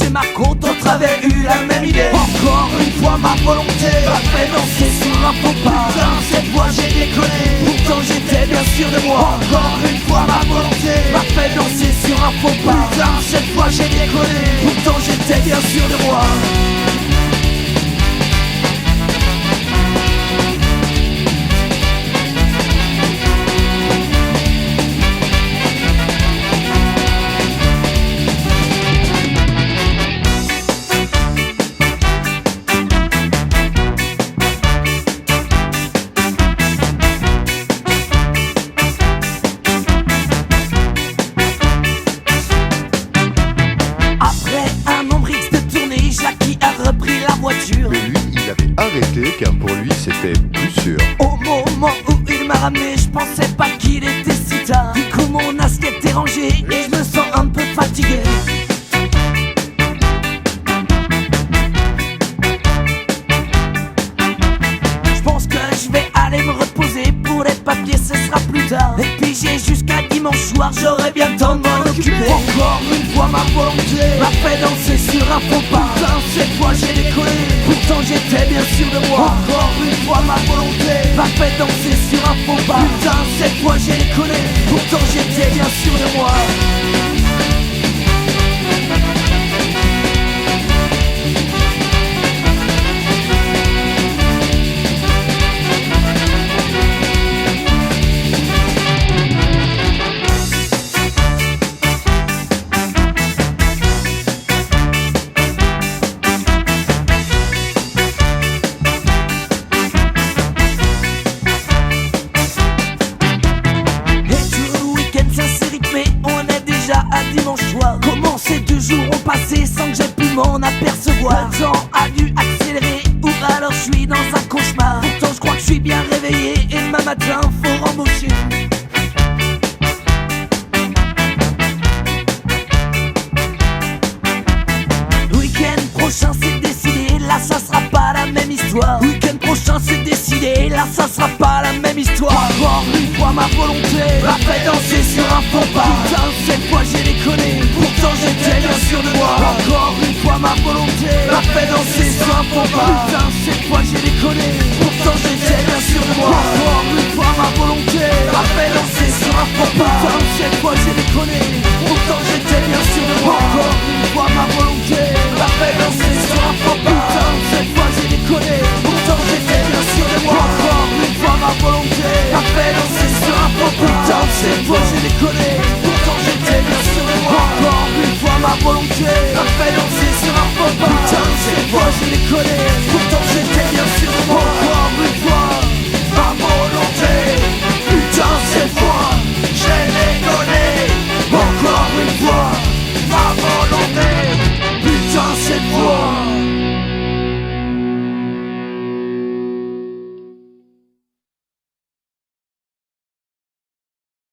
et ma côte, d'autres avaient eu la même idée. Encore une fois ma volonté m'a fait danser sur un faux pas. Putain, cette fois j'ai déconné, pourtant j'étais bien sûr de moi. Encore une fois ma volonté m'a fait danser sur un faux pas. Putain, cette fois j'ai déconné, pourtant j'étais bien sûr de moi. Mais lui, il avait arrêté car pour lui c'était plus sûr. Au moment où il m'a ramené, je pensais pas qu'il était si tard. Du coup mon assiette est rangée et je me sens un peu fatigué. Je pense que je vais aller me reposer, pour les papiers ce sera plus tard. Et puis j'ai jusqu'à dimanche soir, j'aurai bien le temps de m'en occuper. Encore une fois ma volonté m'a fait danser sur un faux pas. Putain, cette fois j'ai décollé, pourtant j'étais bien sûr de moi. Encore une fois ma volonté m'a fait danser sur un faux pas. Putain, cette fois j'ai décollé, pourtant j'étais bien sûr de moi. À dimanche soir, comment ces 2 jours ont passé sans que j'ai pu m'en apercevoir. Le temps a dû accélérer ou alors je suis dans un cauchemar. Pourtant je crois que je suis bien réveillé et demain matin faut rembaucher. Week-end prochain c'est décidé, là ça sera pas la même histoire. Week-end prochain c'est décidé, là ça sera pas la même histoire. Encore une fois ma volonté m'a fait danser sur un faux pas. Putain, cette fois j'ai déconné, pourtant j'étais bien sûr de moi. Encore une fois ma volonté m'a fait danser sur un faux pas. Putain, cette fois j'ai déconné, pourtant j'étais bien sûr de moi. Encore une fois ma volonté m'a fait danser sur un faux pas. Putain, cette fois j'ai déconné, pourtant j'étais